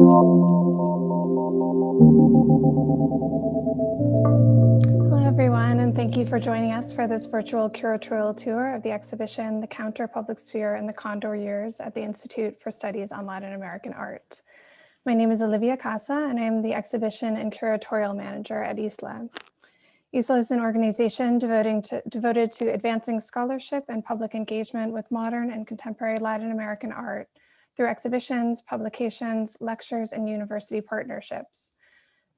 Hello, everyone, and thank you for joining us for this virtual curatorial tour of the exhibition, The Counter-Public Sphere in the Condor Years at the Institute for Studies on Latin American Art. My name is Olivia Casa, and I am the exhibition and curatorial manager at ISLAA. ISLAA is an organization devoted to advancing scholarship and public engagement with modern and contemporary Latin American art through exhibitions, publications, lectures, and university partnerships.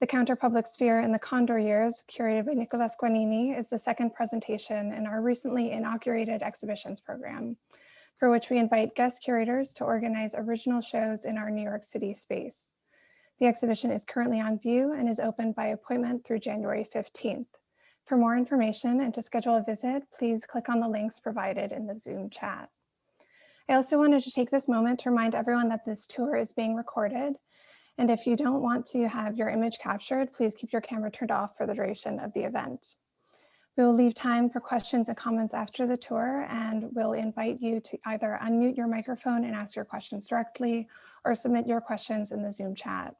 The Counter-Public Sphere in the Condor Years, curated by Nicolás Guagnini, is the second presentation in our recently inaugurated exhibitions program, for which we invite guest curators to organize original shows in our New York City space. The exhibition is currently on view and is open by appointment through January 15th. For more information and to schedule a visit, please click on the links provided in the Zoom chat. I also wanted to take this moment to remind everyone that this tour is being recorded. And if you don't want to have your image captured, please keep your camera turned off for the duration of the event. We will leave time for questions and comments after the tour, and we'll invite you to either unmute your microphone and ask your questions directly or submit your questions in the Zoom chat.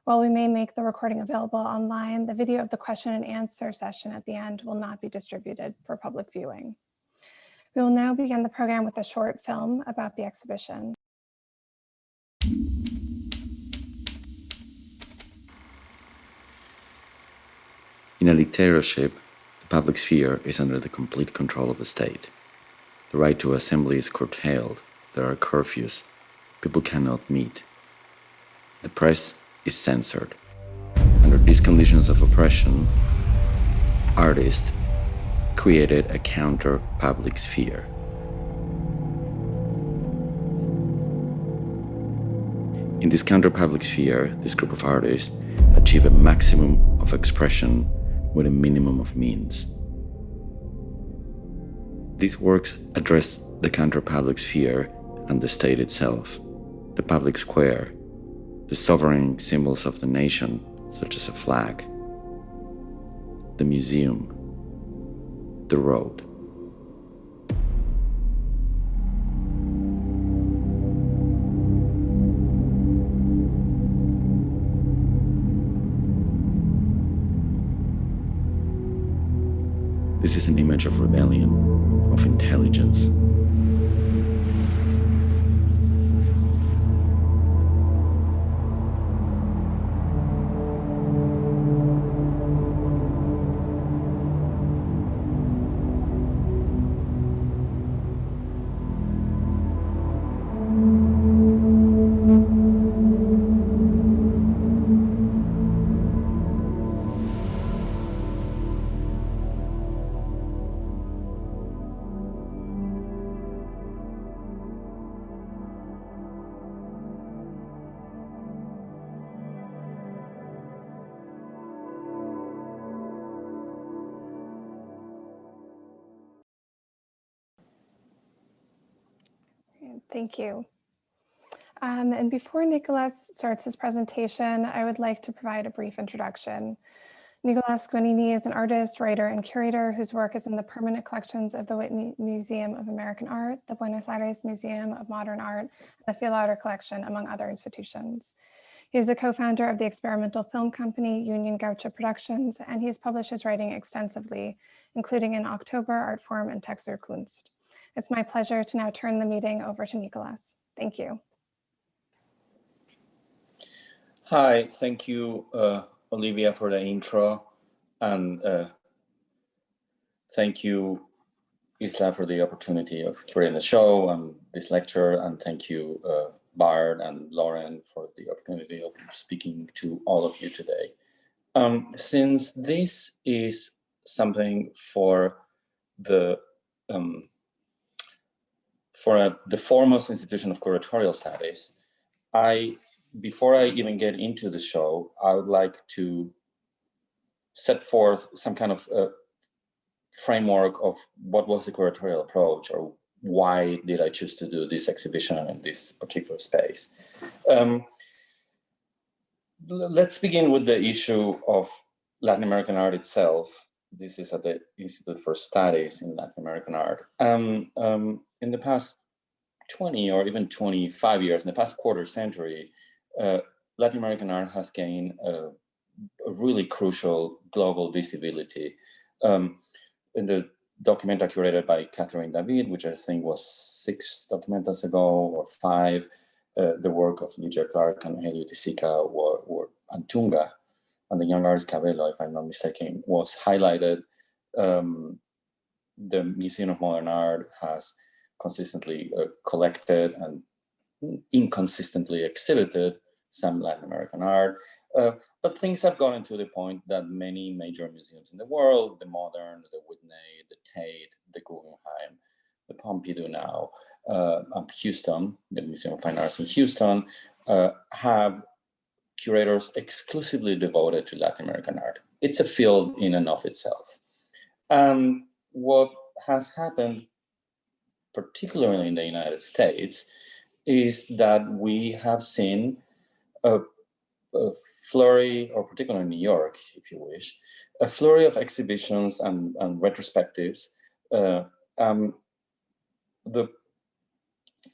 While we may make the recording available online, the video of the question and answer session at the end will not be distributed for public viewing. We will now begin the program with a short film about the exhibition. In a dictatorship, the public sphere is under the complete control of the state. The right to assembly is curtailed, there are curfews, people cannot meet. The press is censored. Under these conditions of oppression, artists created a counter-public sphere. In this counter-public sphere, this group of artists achieve a maximum of expression with a minimum of means. These works address the counter-public sphere and the state itself, the public square, the sovereign symbols of the nation, such as a flag, the museum, the road. This is an image of rebellion, of intelligence. Thank you. And before Nicolás starts his presentation, I would like to provide a brief introduction. Nicolás Guagnini is an artist, writer, and curator whose work is in the permanent collections of the Whitney Museum of American Art, the Buenos Aires Museum of Modern Art, and the Filardo Collection, among other institutions. He is a co-founder of the experimental film company Union Gaucha Productions, and he has published his writing extensively, including in October, Artform, and Texturkunst. It's my pleasure to now turn the meeting over to Nicolás. Thank you. Hi, thank you, Olivia, for the intro, and thank you, ISLAA, for the opportunity of curating the show and this lecture, and thank you, Bard and Lauren, for the opportunity of speaking to all of you today. Since this is something for the foremost institution of curatorial studies, before I even get into the show, I would like to set forth some kind of framework of what was the curatorial approach, or why did I choose to do this exhibition in this particular space. Let's begin with the issue of Latin American art itself. This is at the Institute for Studies in Latin American Art. In the past 20 or even 25 years, in the past quarter century, Latin American art has gained a really crucial global visibility. In the documenta curated by Catherine David, which I think was 6 documentas ago or 5, the work of Lygia Clark and Helio Tisica and Tunga, and the young artist Cabello, if I'm not mistaken, was highlighted. The Museum of Modern Art has consistently collected and inconsistently exhibited some Latin American art. But things have gotten to the point that many major museums in the world, the Modern, the Whitney, the Tate, the Guggenheim, the Pompidou now, Houston, the Museum of Fine Arts in Houston, have curators exclusively devoted to Latin American art. It's a field in and of itself. What has happened, particularly in the United States, is that we have seen a flurry, or particularly in New York, if you wish, a flurry of exhibitions and retrospectives.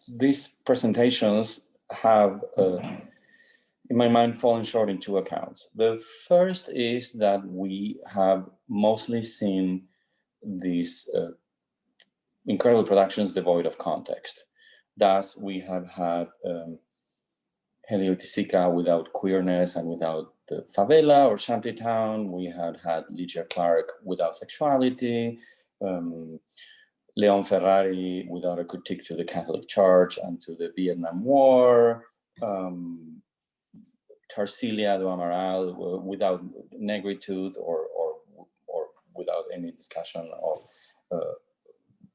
These presentations have, in my mind, fallen short in 2 accounts. The first is that we have mostly seen these incredible productions devoid of context. Thus, we have had Helio Tisica without queerness and without the favela or shantytown. We had Lygia Clark without sexuality, Leon Ferrari without a critique to the Catholic Church and to the Vietnam War, Tarsilia do Amaral without negritude or without any discussion of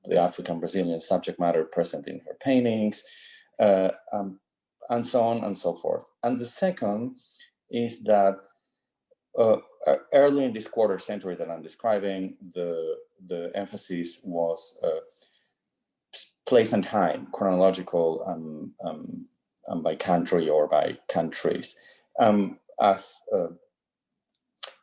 the African Brazilian subject matter present in her paintings, and so on and so forth. And the second is that early in this quarter century that I'm describing, the emphasis was place and time, chronological and by country or by countries. As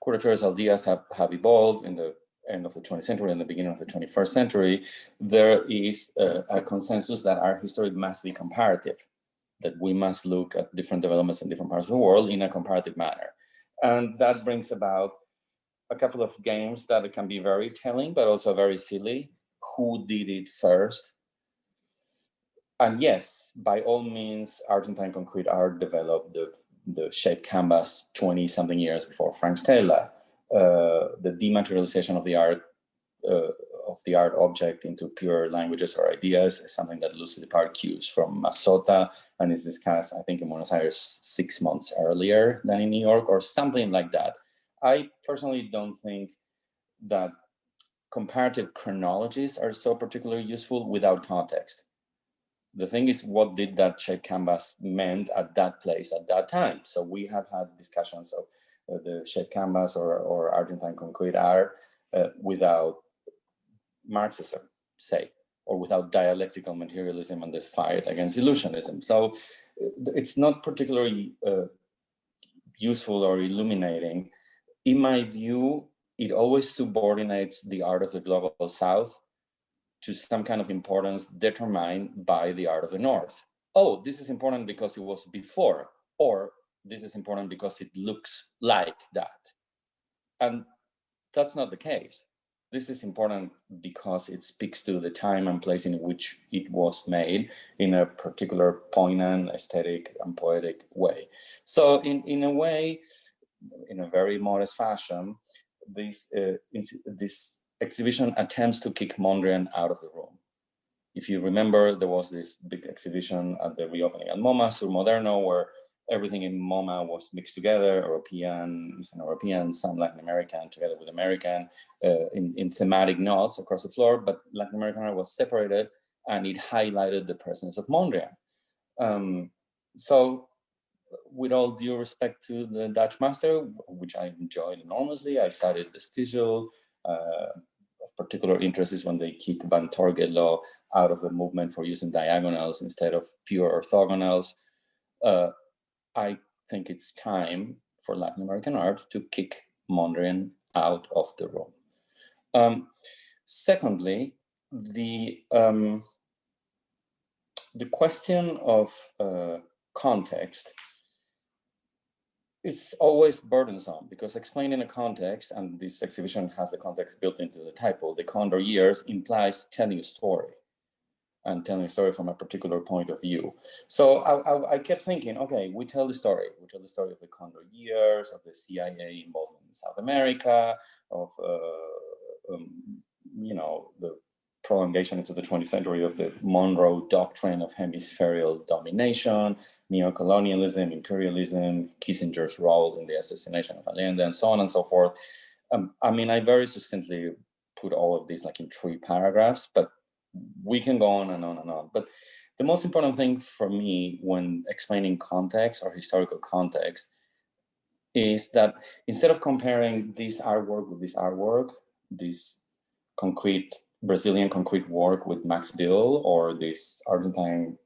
curatorial ideas have evolved in the end of the 20th century and the beginning of the 21st century, there is a consensus that art history must be comparative, that we must look at different developments in different parts of the world in a comparative manner. And that brings about a couple of games that can be very telling, but also very silly. Who did it first? And yes, by all means, Argentine concrete art developed the shaped canvas 20-something years before Frank Stella. The dematerialization of the art object into pure languages or ideas is something that Lucy Depart cues from Masota and is discussed, I think, in Buenos Aires 6 months earlier than in New York, or something like that. I personally don't think that comparative chronologies are so particularly useful without context. The thing is, what did that shaped canvas meant at that place at that time? So we have had discussions of the shaped canvas or Argentine concrete art without Marxism, say, or without dialectical materialism and the fight against illusionism. So it's not particularly useful or illuminating. In my view, it always subordinates the art of the global South to some kind of importance determined by the art of the North. Oh, this is important because it was before, or this is important because it looks like that. And that's not the case. This is important because it speaks to the time and place in which it was made in a particular poignant, aesthetic, and poetic way. So in a way, in a very modest fashion, this exhibition attempts to kick Mondrian out of the room. If you remember, there was this big exhibition at the reopening at MoMA, Sur Moderno, where everything in MoMA was mixed together, European, Eastern European, some Latin American, together with American, in thematic notes across the floor, but Latin American art was separated, and it highlighted the presence of Mondrian. So with all due respect to the Dutch master, which I enjoyed enormously, I studied vestigial. Of particular interest is when they kick Van Torgelow out of the movement for using diagonals instead of pure orthogonals. I think it's time for Latin American art to kick Mondrian out of the room. Secondly, the question of context it's always burdensome because explaining a context, and this exhibition has the context built into the title, the Condor Years implies telling a story and telling a story from a particular point of view. So I kept thinking, okay, we tell the story. We tell the story of the Condor Years, of the CIA involvement in South America, of you know, the prolongation into the 20th century of the Monroe Doctrine of hemispherical domination, neocolonialism, imperialism, Kissinger's role in the assassination of Allende, and so on and so forth. I mean, I very succinctly put all of these like in 3 paragraphs, but we can go on and on and on. But the most important thing for me when explaining context or historical context is that instead of comparing this artwork with this artwork, this concrete Brazilian concrete work with Max Bill, or this Argentine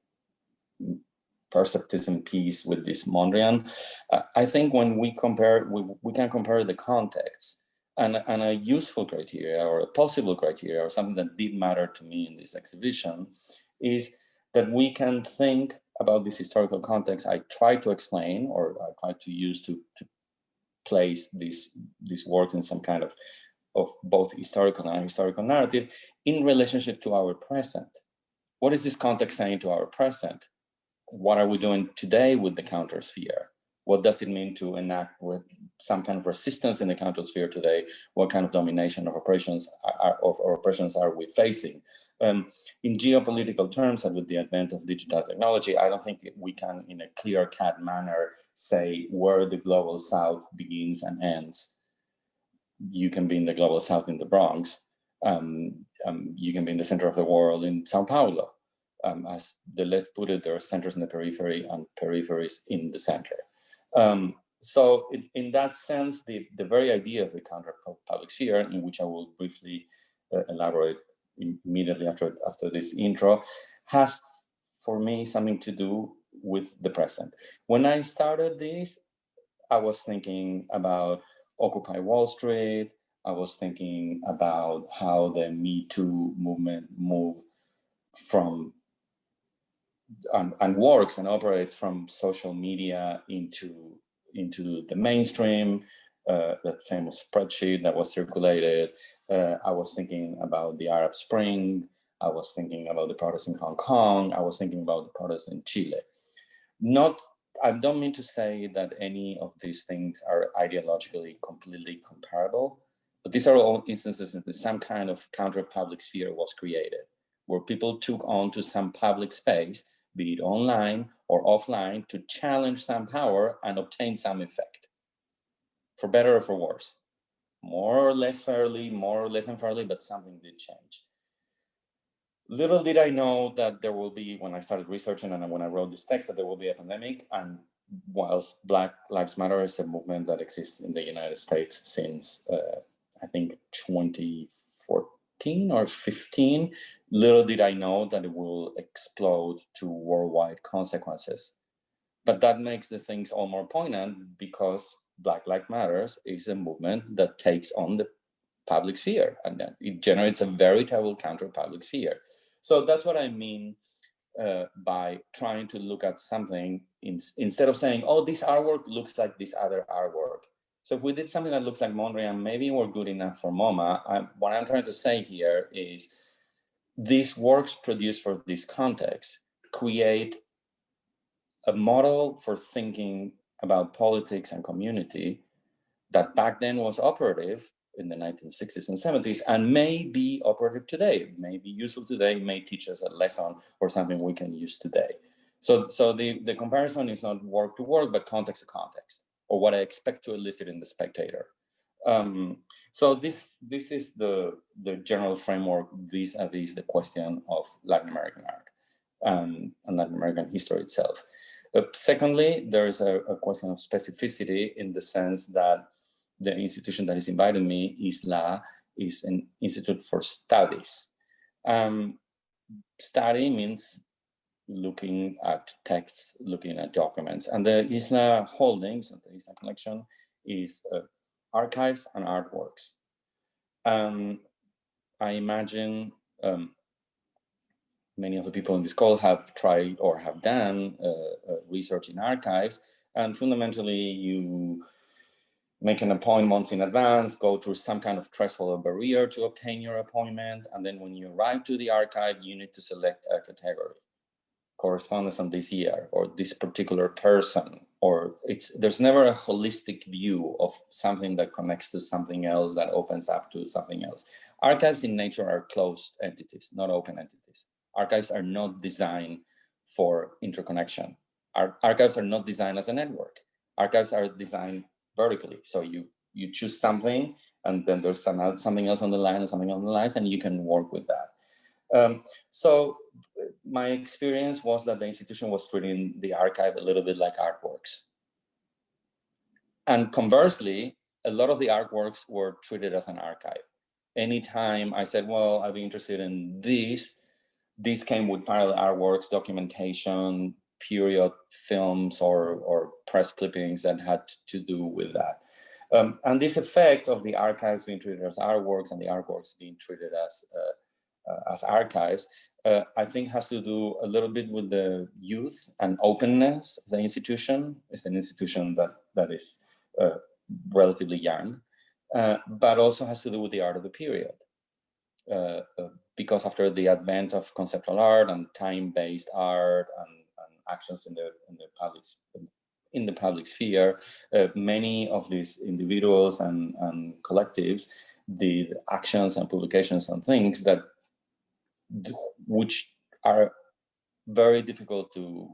perceptism piece with this Mondrian, I think when we compare, we can compare the context, and a useful criteria or a possible criteria or something that did matter to me in this exhibition is that we can think about this historical context I try to explain, or I try to use to place these works in some kind of both historical and historical narrative in relationship to our present. What is this context saying to our present? What are we doing today with the countersphere? What does it mean to enact with some kind of resistance in the countersphere today? What kind of domination of oppressions are we facing? In geopolitical terms, and with the advent of digital technology, I don't think we can, in a clear-cut manner, say where the global South begins and ends. You can be in the global South in the Bronx. You can be in the center of the world in Sao Paulo. As Deleuze put it, there are centers in the periphery and peripheries in the center. So in that sense, the very idea of the counter-public sphere, in which I will briefly elaborate immediately after this intro, has for me something to do with the present. When I started this, I was thinking about Occupy Wall Street. I was thinking about how the Me Too movement moved from and works and operates from social media into the mainstream, that famous spreadsheet that was circulated. I was thinking about the Arab Spring. I was thinking about the protests in Hong Kong. I was thinking about the protests in Chile. I don't mean to say that any of these things are ideologically completely comparable, but these are all instances in which some kind of counter-public sphere was created, where people took on to some public space, be it online or offline, to challenge some power and obtain some effect, for better or for worse. More or less fairly, more or less unfairly, but something did change. Little did I know that there will be, when I started researching and when I wrote this text, that there will be a pandemic. And whilst Black Lives Matter is a movement that exists in the United States since, I think, 2014 or 15, little did I know that it will explode to worldwide consequences. But that makes the things all more poignant, because Black Lives Matter is a movement that takes on the public sphere, and then it generates a veritable counter-public sphere. So that's what I mean by trying to look at something instead of saying, oh, this artwork looks like this other artwork. So if we did something that looks like Mondrian, maybe we're good enough for MoMA. What I'm trying to say here is these works produced for this context create a model for thinking about politics and community that back then was operative in the 1960s and 70s, and may be operative today, may be useful today, may teach us a lesson or something we can use today. So the comparison is not work to work, but context to context, or what I expect to elicit in the spectator. So this is the general framework vis-a-vis the question of Latin American art and Latin American history itself. Secondly, there is a question of specificity, in the sense that the institution that is inviting me, ISLAA, is an institute for studies. Study means looking at texts, looking at documents. And the ISLAA holdings, the ISLAA collection, is archives and artworks. I imagine many of the people in this call have tried or have done research in archives. And fundamentally, you make an appointment months in advance, go through some kind of threshold or barrier to obtain your appointment. And then when you arrive to the archive, you need to select a category, correspondence on this year, or this particular person, or there's never a holistic view of something that connects to something else, that opens up to something else. Archives in nature are closed entities, not open entities. Archives are not designed for interconnection. Archives are not designed as a network. Archives are designed vertically. So you choose something, and then there's something else on the line and something on the lines, and you can work with that. So my experience was that the institution was treating the archive a little bit like artworks. And conversely, a lot of the artworks were treated as an archive. Anytime I said, well, I'd be interested in this came with parallel artworks, documentation, period films, or press clippings that had to do with that. And this effect of the archives being treated as artworks and the artworks being treated as archives, I think has to do a little bit with the youth and openness of the institution. It's an institution that is relatively young, but also has to do with the art of the period. Because after the advent of conceptual art and time-based art and actions in the public sphere, many of these individuals and collectives did actions and publications and things which are very difficult to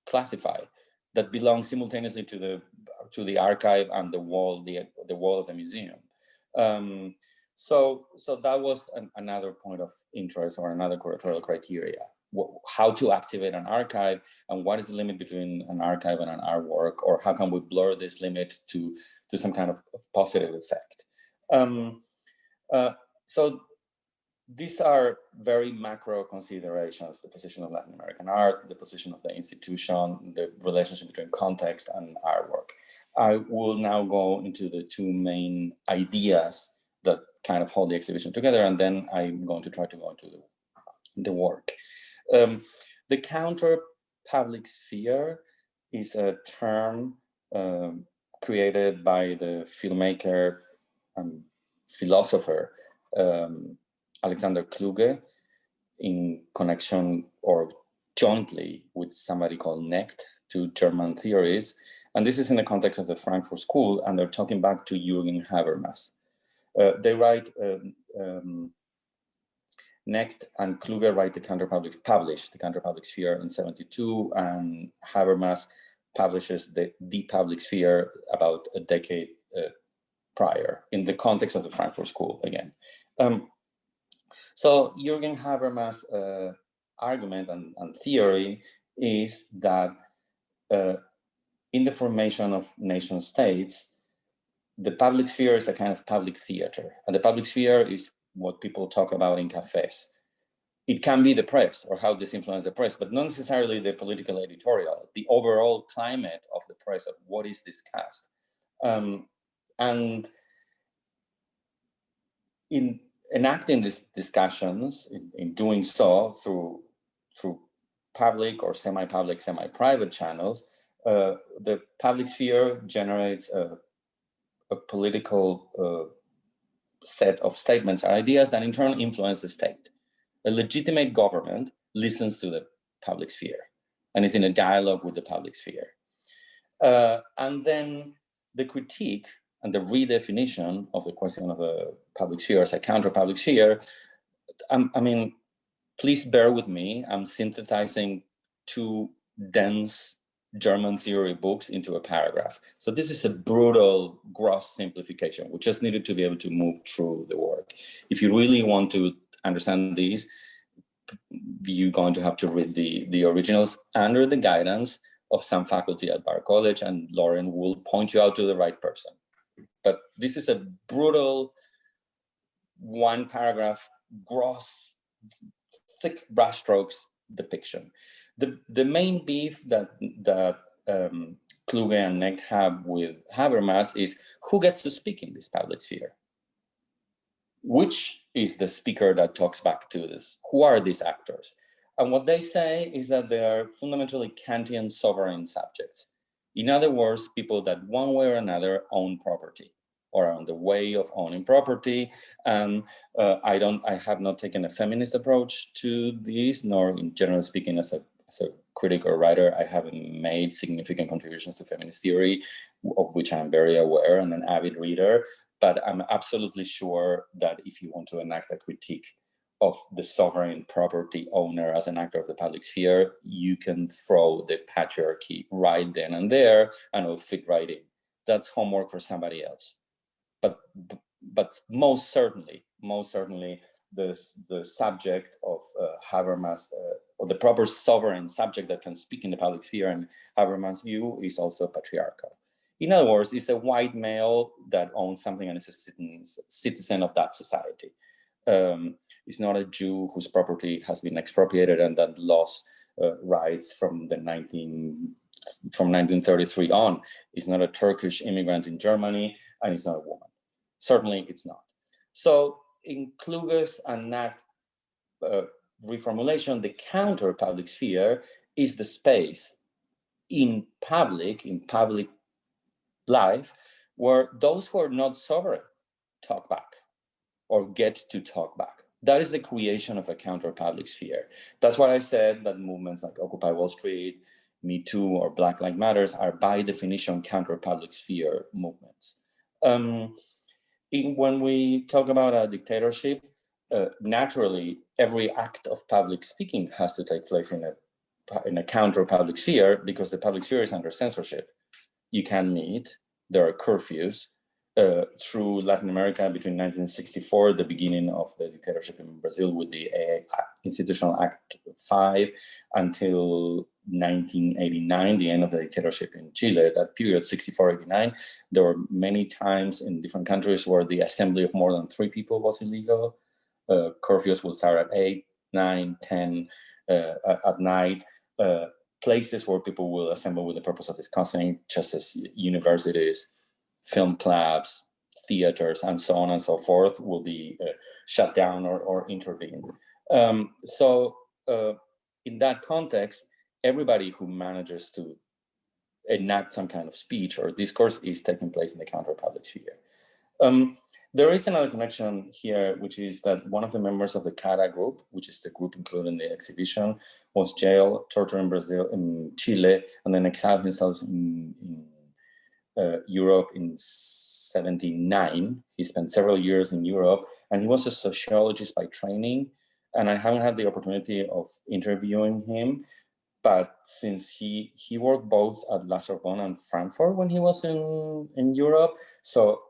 classify, that belong simultaneously to the archive and the wall of the museum. So that was another point of interest, or another curatorial criteria: how to activate an archive, and what is the limit between an archive and an artwork, or how can we blur this limit to some kind of positive effect. So these are very macro considerations: the position of Latin American art, the position of the institution, the relationship between context and artwork. I will now go into the two main ideas that kind of hold the exhibition together, and then I'm going to try to go into the work. The counter-public sphere is a term created by the filmmaker and philosopher Alexander Kluge in connection or jointly with somebody called Knecht, two German theories. And this is in the context of the Frankfurt School, and they're talking back to Jürgen Habermas. They write, Knecht and Kluge write publish the counter-public sphere in 1972, and Habermas publishes the public sphere about a decade prior in the context of the Frankfurt School again. So Jürgen Habermas' argument and theory is that in the formation of nation states, the public sphere is a kind of public theater, and the public sphere is what people talk about in cafes. It can be the press, or how this influences the press, but not necessarily the political editorial, the overall climate of the press, of what is discussed. And in enacting these discussions, in doing so through public or semi-public, semi-private channels, the public sphere generates a political set of statements and ideas that in turn influence the state. A legitimate government listens to the public sphere and is in a dialogue with the public sphere. And then the critique and the redefinition of the question of the public sphere as a counter-public sphere, I mean, please bear with me, I'm synthesizing two dense German theory books into a paragraph. So this is a brutal, gross simplification. We just needed to be able to move through the work. If you really want to understand these, you're going to have to read the originals under the guidance of some faculty at Bar College, and Lauren will point you out to the right person. But this is a brutal, one paragraph, gross, thick brushstrokes depiction. The main beef that Kluge and Knecht have with Habermas is who gets to speak in this public sphere? Which is the speaker that talks back to this? Who are these actors? And what they say is that they are fundamentally Kantian sovereign subjects. In other words, people that one way or another own property or are on the way of owning property. And I have not taken a feminist approach to this, nor in general speaking as a critic or writer, I haven't made significant contributions to feminist theory, of which I'm very aware and an avid reader. But I'm absolutely sure that if you want to enact a critique of the sovereign property owner as an actor of the public sphere, you can throw the patriarchy right then and there, and it'll fit right in. That's homework for somebody else. But most certainly, the subject of Habermas, or the proper sovereign subject that can speak in the public sphere, in Habermas' view, is also patriarchal. In other words, it's a white male that owns something and is a citizen of that society. It's not a Jew whose property has been expropriated and that lost rights from 1933 on. It's not a Turkish immigrant in Germany, and it's not a woman. Certainly, it's not. So, in Kluge's ANACT reformulation, the counter public sphere is the space in public life where those who are not sovereign talk back or get to talk back. That is the creation of a counter public sphere. That's why I said that movements like Occupy Wall Street, Me Too, or Black Lives Matter are by definition counter public sphere movements. When we talk about a dictatorship, naturally, every act of public speaking has to take place in a counter public sphere, because the public sphere is under censorship. You can meet, there are curfews. Through Latin America between 1964, the beginning of the dictatorship in Brazil with the Institutional Act 5, until 1989, the end of the dictatorship in Chile. That period, 64-89, there were many times in different countries where the assembly of more than 3 people was illegal. Curfews will start at 8, 9, 10 at night. Places where people will assemble with the purpose of discussing, just as universities, film clubs, theaters, and so on and so forth, will be shut down or intervened. So in that context, everybody who manages to enact some kind of speech or discourse is taking place in the counter-public sphere. There is another connection here, which is that one of the members of the CADA group, which is the group included in the exhibition, was jailed, tortured in Chile, and then exiled himself in Europe in 1979. He spent several years in Europe, and he was a sociologist by training. And I haven't had the opportunity of interviewing him, but since he worked both at La Sorbonne and Frankfurt when he was in Europe, so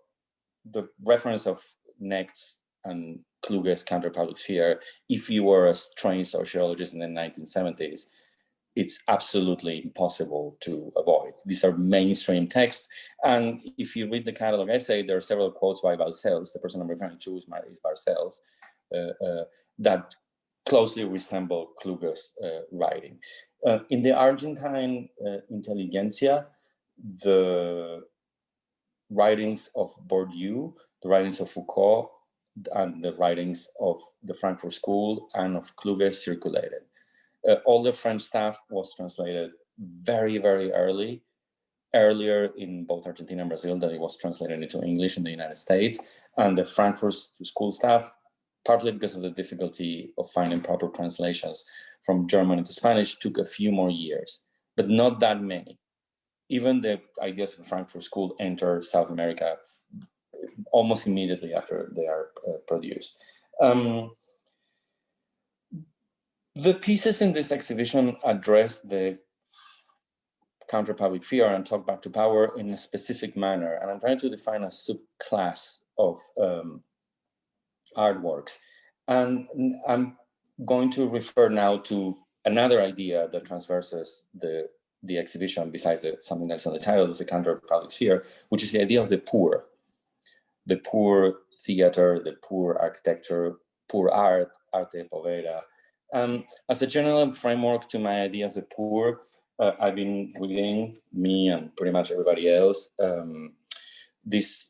the reference of Necht's and Kluge's counter-public sphere, if you were a trained sociologist in the 1970s, it's absolutely impossible to avoid. These are mainstream texts. And if you read the catalog essay, there are several quotes by Balcells, the person I'm referring to is Balcells, that closely resemble Kluge's writing. In the Argentine intelligentsia, the writings of Bourdieu, the writings of Foucault, and the writings of the Frankfurt School and of Kluge circulated. All the French stuff was translated very, very earlier in both Argentina and Brazil than it was translated into English in the United States. And the Frankfurt School stuff, partly because of the difficulty of finding proper translations from German into Spanish, took a few more years, but not that many. Even the ideas of the Frankfurt School enter South America almost immediately after they are produced. The pieces in this exhibition address the counter-public sphere and talk back to power in a specific manner. And I'm trying to define a subclass of artworks. And I'm going to refer now to another idea that transverses the exhibition, besides something that's on the title, is the counter-public sphere, which is the idea of the poor theater, the poor architecture, poor art, arte povera. As a general framework to my idea of the poor, I've been reading, me and pretty much everybody else, this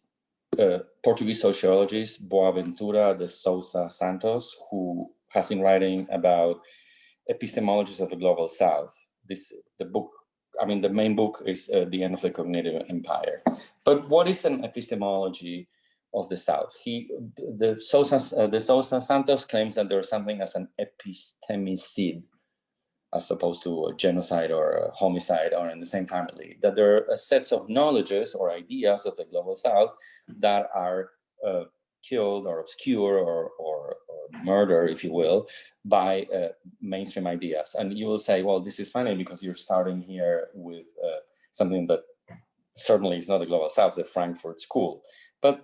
Portuguese sociologist, Boaventura de Sousa Santos, who has been writing about epistemologies of the global South. The book I mean, the main book is The End of the Cognitive Empire. But what is an epistemology of the South? De Sousa Santos claims that there's something as an epistemicide, as opposed to a genocide or a homicide or in the same family, that there are sets of knowledges or ideas of the global South that are killed or obscure or murder, if you will, by mainstream ideas. And you will say, well, this is funny because you're starting here with something that certainly is not the global South, the Frankfurt School. But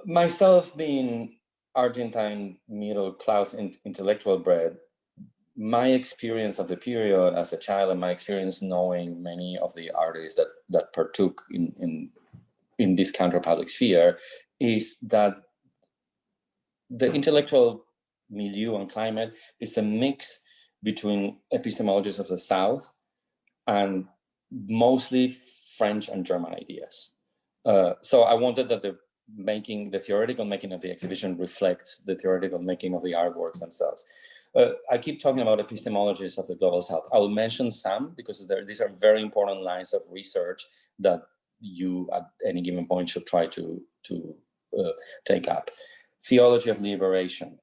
myself being Argentine middle-class intellectual bred, my experience of the period as a child and my experience knowing many of the artists that partook in this counter-public sphere is that the intellectual milieu and climate is a mix between epistemologies of the South and mostly French and German ideas. So I wanted that the theoretical making of the exhibition reflects the theoretical making of the artworks themselves. I keep talking about epistemologies of the global South. I will mention some because these are very important lines of research that you at any given point should try to take up. Theology of liberation.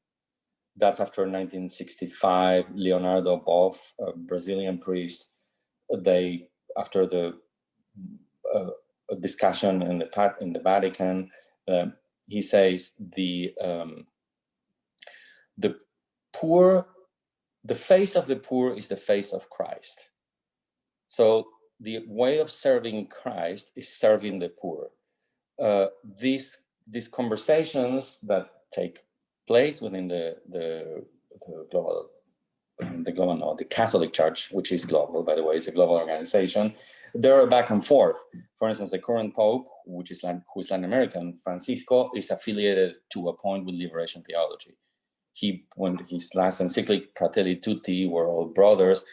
That's after 1965, Leonardo Boff, a Brazilian priest, after the discussion in the Vatican, he says the poor, the face of the poor is the face of Christ. So the way of serving Christ is serving the poor. These conversations that take place within the Catholic Church, which is global, by the way, is a global organization. There are back and forth. For instance, the current Pope, who is Latin American, Francisco, is affiliated to a point with liberation theology. When his last encyclic, Fratelli Tutti, we're all brothers,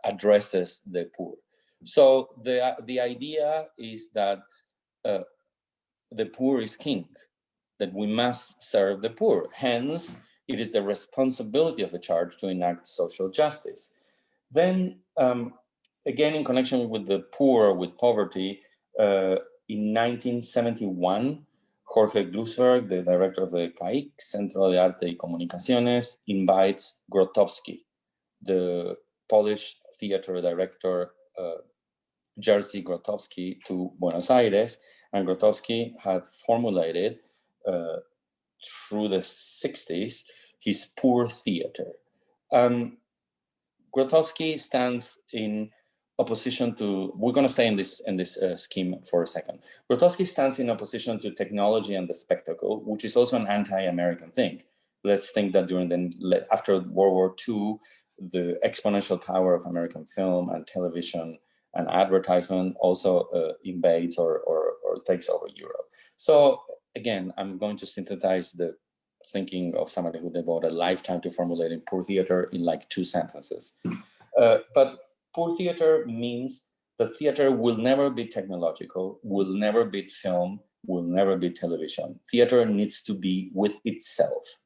addresses the poor. So the idea is that the poor is king, that we must serve the poor. Hence, it is the responsibility of the church to enact social justice. Then, again, in connection with the poor, with poverty, in 1971, Jorge Glusberg, the director of the CAIC, Centro de Arte y Comunicaciones, invites Grotowski, the Polish theater director, Jerzy Grotowski, to Buenos Aires, and Grotowski had formulated through the 60s his poor theater. Grotowski stands in opposition to, we're going to stay in this scheme for a second. Grotowski stands in opposition to technology and the spectacle, which is also an anti-American thing. Let's think that after World War II, the exponential power of American film and television and advertisement also invades or takes over Europe. So again, I'm going to synthesize the thinking of somebody who devoted a lifetime to formulating poor theater in like 2 sentences. But poor theater means that theater will never be technological, will never be film, will never be television. Theater needs to be with itself.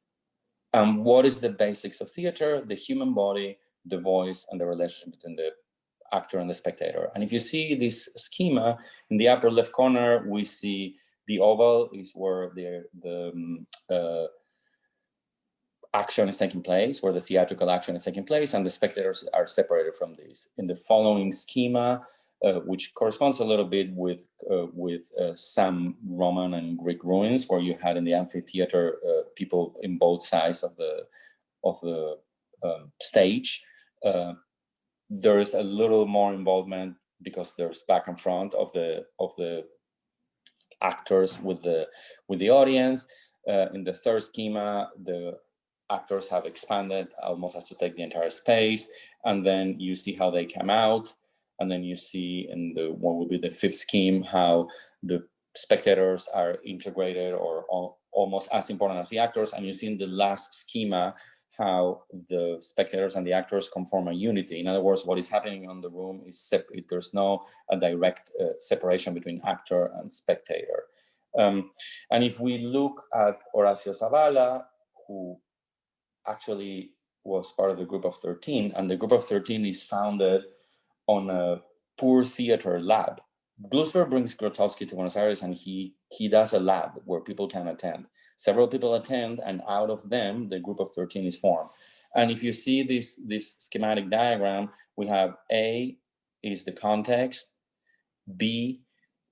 And what is the basics of theater? The human body, the voice, and the relationship between the actor and the spectator. And if you see this schema, in the upper left corner, we see the oval is where the action is taking place, where the theatrical action is taking place, and the spectators are separated from these. In the following schema, which corresponds a little bit with some Roman and Greek ruins, where you had in the amphitheater people in both sides of the stage. There is a little more involvement because there's back and front of the actors with the audience. In the third schema, the actors have expanded almost as to take the entire space, and then you see how they come out, and then you see in what will be the fifth scheme how the spectators are integrated or almost as important as the actors, and you see in the last schema how the spectators and the actors can form a unity. In other words, what is happening on the room is there's no direct separation between actor and spectator. And if we look at Horacio Zabala, who actually was part of the group of 13, and the group of 13 is founded on a poor theater lab. Glusberg brings Grotowski to Buenos Aires, and he does a lab where people can attend. Several people attend, and out of them, the group of 13 is formed. And if you see this schematic diagram, we have A is the context, B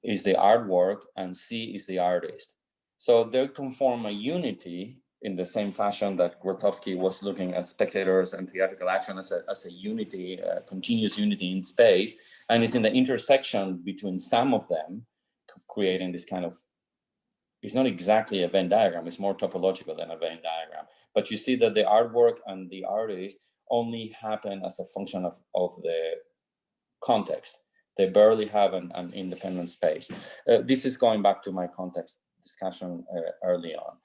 is the artwork, and C is the artist. So they can form a unity in the same fashion that Grotowski was looking at spectators and theatrical action as a unity, a continuous unity in space. And it's in the intersection between some of them, creating this kind of, it's not exactly a Venn diagram, it's more topological than a Venn diagram. But you see that the artwork and the artist only happen as a function of the context. They barely have an independent space. This is going back to my context discussion early on.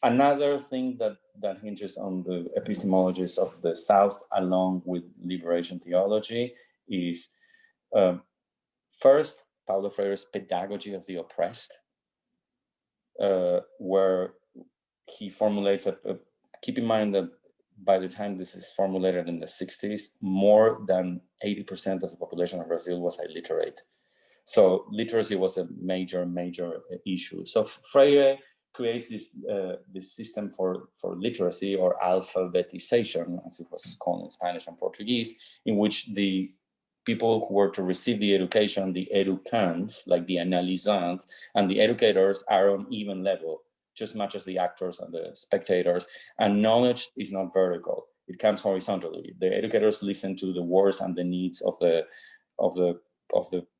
Another thing that hinges on the epistemologies of the South along with liberation theology is first, Paulo Freire's pedagogy of the oppressed, where he formulates keep in mind that by the time this is formulated in the 60s, more than 80% of the population of Brazil was illiterate. So literacy was a major issue. So Freire creates this system for literacy, or alphabetization, as it was called in Spanish and Portuguese, in which the people who were to receive the education, the educands, like the analizantes, and the educators are on even level, just much as the actors and the spectators. And knowledge is not vertical; it comes horizontally. The educators listen to the words and the needs of the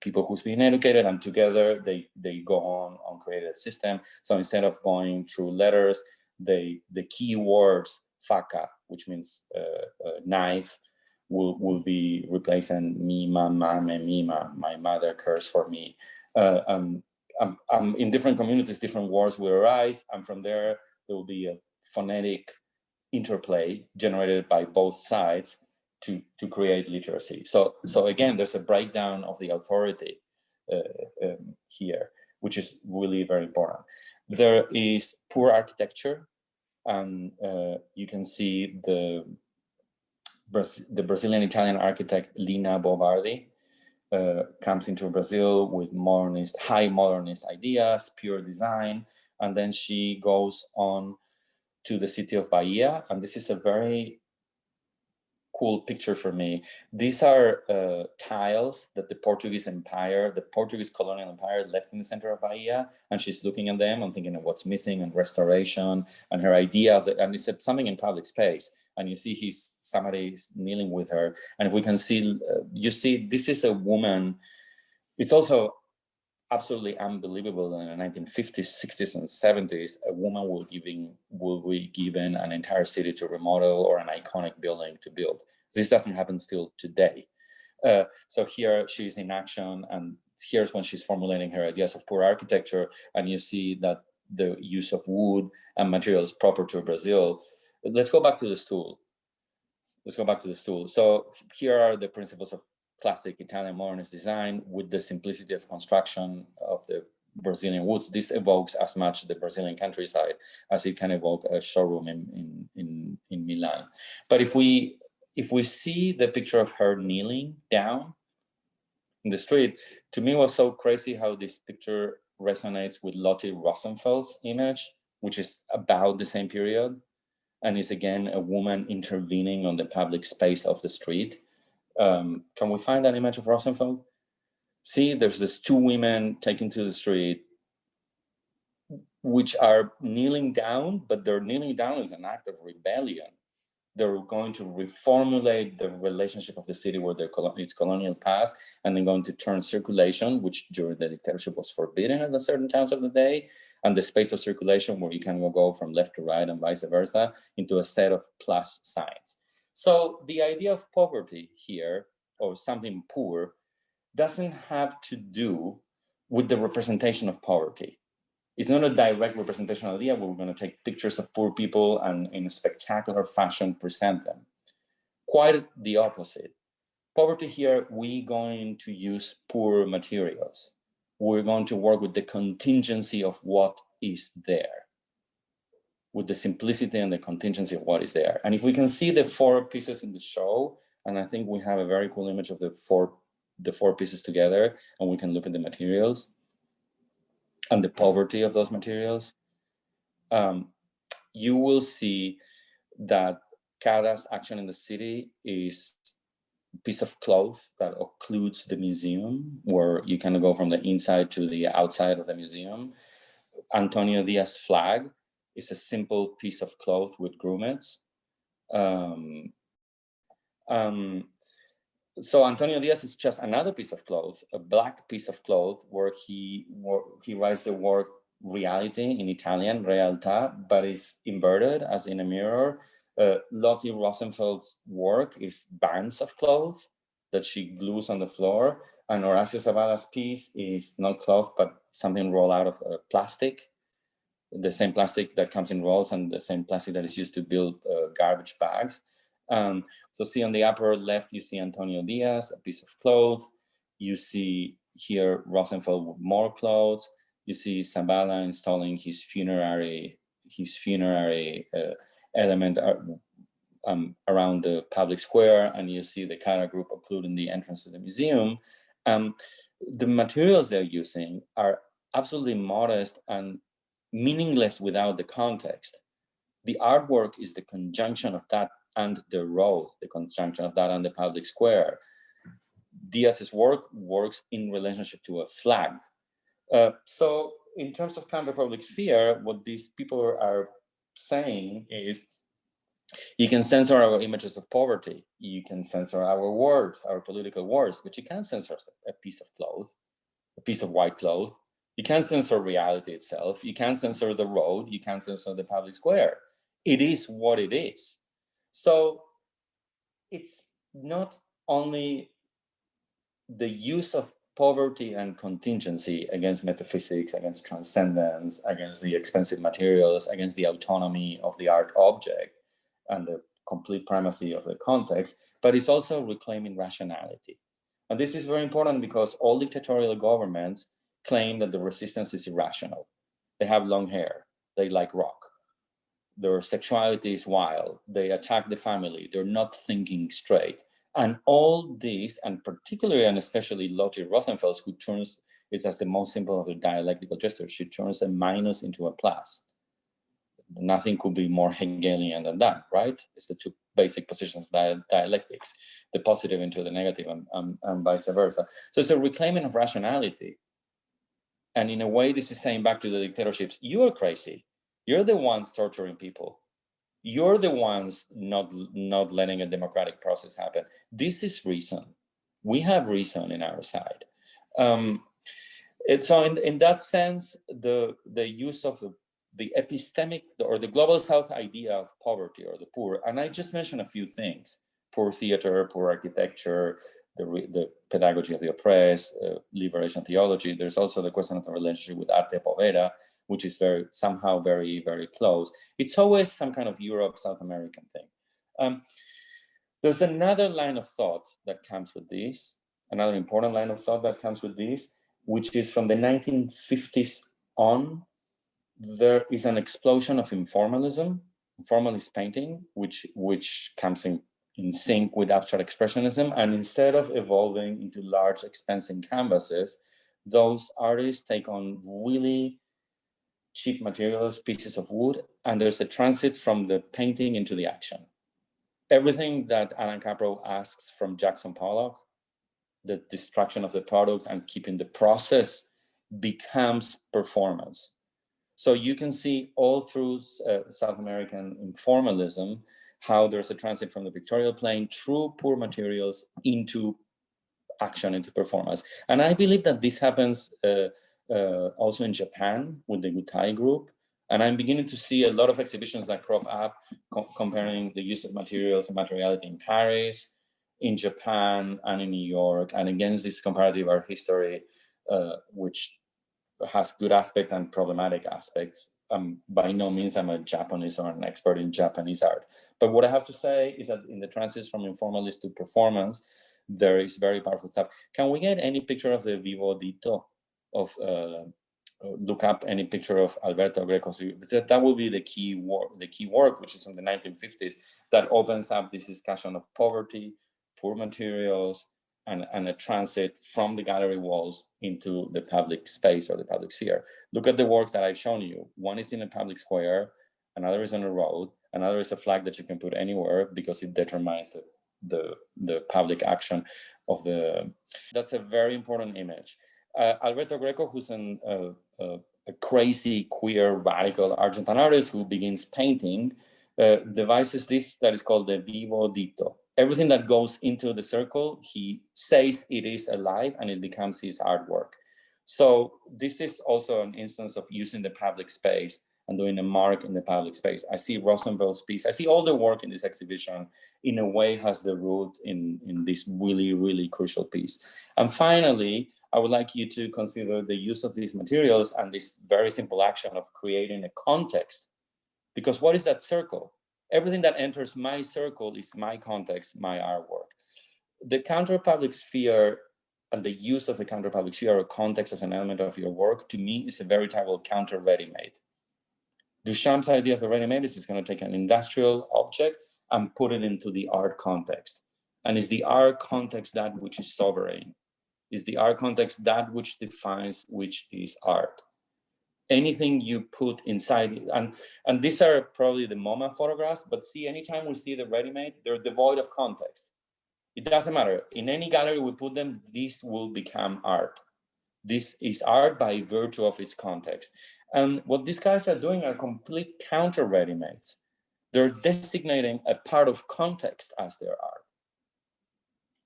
people who's being educated, and together they go on create a system. So instead of going through letters, the key words faca, which means knife, will be replacing mi mamá me mima, my mother cares for me. In different communities, different words will arise, and from there will be a phonetic interplay generated by both sides to create literacy. So again, there's a breakdown of the authority here, which is really very important. There is poor architecture, and you can see the Brazilian Italian architect Lina Bovardi comes into Brazil with high modernist ideas, pure design, and then she goes on to the city of Bahia, and this is a very cool picture for me. These are tiles that the Portuguese colonial empire left in the center of Bahia, and she's looking at them and thinking of what's missing and restoration, and her idea of and it's something in public space, and you see somebody's kneeling with her, and if we can see, you see this is a woman. It's also absolutely unbelievable that in the 1950s, 60s, and 70s, a woman will be given an entire city to remodel or an iconic building to build. This doesn't happen still today. So here she's in action, and here's when she's formulating her ideas of poor architecture, and you see that the use of wood and materials proper to Brazil. Let's go back to the stool. So here are the principles of classic Italian modernist design with the simplicity of construction of the Brazilian woods. This evokes as much the Brazilian countryside as it can evoke a showroom in Milan. But if we see the picture of her kneeling down in the street, to me it was so crazy how this picture resonates with Lotty Rosenfeld's image, which is about the same period, and is again a woman intervening on the public space of the street. Can we find that image of Rosenfeld? See, there's these two women taken to the street, which are kneeling down, but their kneeling down is an act of rebellion. They're going to reformulate the relationship of the city with its colonial past, and then going to turn circulation, which during the dictatorship was forbidden at certain times of the day, and the space of circulation where you can go from left to right and vice versa, into a set of plus signs. So the idea of poverty here, or something poor, doesn't have to do with the representation of poverty. It's not a direct representational idea where we're going to take pictures of poor people and in a spectacular fashion present them. Quite the opposite. Poverty here, we're going to use poor materials. We're going to work with the contingency of what is there. with the simplicity and the contingency of what is there. And if we can see the 4 pieces in the show, and I think we have a very cool image of the four pieces together, and we can look at the materials and the poverty of those materials, you will see that CADA's action in the city is a piece of cloth that occludes the museum, where you can go from the inside to the outside of the museum. Antonio Diaz's flag is a simple piece of cloth with gromets. So Antonio Diaz is just another piece of cloth, a black piece of cloth, where he writes the word reality in Italian, realtà, but it's inverted as in a mirror. Lotty Rosenfeld's work is bands of cloth that she glues on the floor. And Horacio Zabala's piece is not cloth, but something rolled out of plastic, the same plastic that comes in rolls and the same plastic that is used to build garbage bags. So see on the upper left, you see Antonio Diaz, a piece of cloth. You see here Rosenfeld with more clothes. You see Zabala installing his funerary element around the public square, and you see the CADA group occluding the entrance to the museum. The materials they're using are absolutely modest and meaningless without the context. The artwork is the conjunction of that and the road, the conjunction of that and the public square. Diaz's work works in relationship to a flag. So in terms of counter-public sphere, what these people are saying is, you can censor our images of poverty, you can censor our words, our political words, but you can't censor a piece of cloth, a piece of white cloth. You can't censor reality itself. You can't censor the road. You can't censor the public square. It is what it is. So it's not only the use of poverty and contingency against metaphysics, against transcendence, against the expensive materials, against the autonomy of the art object and the complete primacy of the context, but it's also reclaiming rationality. And this is very important because all dictatorial governments claim that the resistance is irrational. They have long hair, they like rock, their sexuality is wild, they attack the family, they're not thinking straight. And all these, and particularly and especially Lotty Rosenfeld, who turns it as the most simple of the dialectical gestures, she turns a minus into a plus. Nothing could be more Hegelian than that, right? It's the 2 basic positions of dialectics, the positive into the negative and vice versa. So it's a reclaiming of rationality. And in a way, this is saying back to the dictatorships, you are crazy. You're the ones torturing people. You're the ones not letting a democratic process happen. This is reason. We have reason in our side. So in that sense, the use of the epistemic or the global south idea of poverty or the poor, and I just mentioned a few things: poor theater, poor architecture, the pedagogy of the oppressed, liberation theology. There's also the question of the relationship with arte povera, which is somehow very, very close. It's always some kind of Europe, South American thing. There's another line of thought that comes with this, another important line of thought that comes with this, which is from the 1950s on. There is an explosion of informalism, informalist painting, which comes in sync with abstract expressionism. And instead of evolving into large, expensive canvases, those artists take on really cheap materials, pieces of wood, and there's a transit from the painting into the action. Everything that Alan Capro asks from Jackson Pollock, the destruction of the product and keeping the process, becomes performance. So you can see all through South American informalism how there's a transit from the pictorial plane through poor materials into action, into performance. And I believe that this happens also in Japan with the Gutai group. And I'm beginning to see a lot of exhibitions that crop up comparing the use of materials and materiality in Paris, in Japan, and in New York, and against this comparative art history, which has good aspects and problematic aspects. By no means I'm a Japanese or an expert in Japanese art. But what I have to say is that in the transits from informalist to performance, there is very powerful stuff. Can we get any picture of the Vivo Dito of look up any picture of Alberto Greco's, that will be the key work, which is in the 1950s, that opens up this discussion of poverty, poor materials, and a transit from the gallery walls into the public space or the public sphere. Look at the works that I've shown you. One is in a public square, another is on a road, another is a flag that you can put anywhere because it determines the public action of the. That's a very important image. Alberto Greco, who's a crazy, queer, radical Argentine artist who begins painting, devises this that is called the vivo dito. Everything that goes into the circle, he says it is alive and it becomes his artwork. So this is also an instance of using the public space and doing a mark in the public space. I see Rosenfeld's piece. I see all the work in this exhibition in a way has the root in this really, really crucial piece. And finally, I would like you to consider the use of these materials and this very simple action of creating a context. Because what is that circle? Everything that enters my circle is my context, my artwork. The counter-public sphere and the use of the counter-public sphere or context as an element of your work, to me, is a veritable counter-ready-made. Duchamp's idea of the ready-made is it's going to take an industrial object and put it into the art context. And is the art context that which is sovereign? Is the art context that which defines which is art? Anything you put inside, and these are probably the MoMA photographs, but see, anytime we see the ready-made, they're devoid of context. It doesn't matter. In any gallery we put them, this will become art. This is art by virtue of its context. And what these guys are doing are complete counter ready-mades. They're designating a part of context as their art.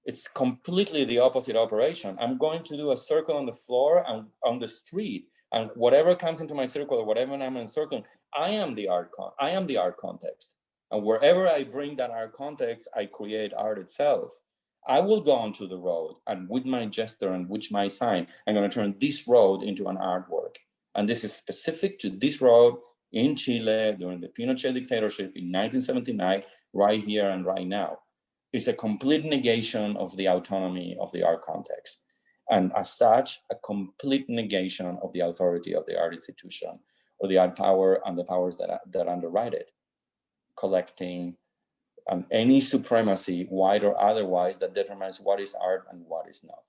It's completely the opposite operation. I'm going to do a circle on the floor and on the street, and whatever comes into my circle or whatever I'm encircling, I am the art context. And wherever I bring that art context, I create art itself. I will go onto the road and with my gesture and with my sign, I'm going to turn this road into an artwork. And this is specific to this road in Chile during the Pinochet dictatorship in 1979, right here and right now. It's a complete negation of the autonomy of the art context. And as such, a complete negation of the authority of the art institution or the art power and the powers that underwrite it, collecting any supremacy, white or otherwise, that determines what is art and what is not.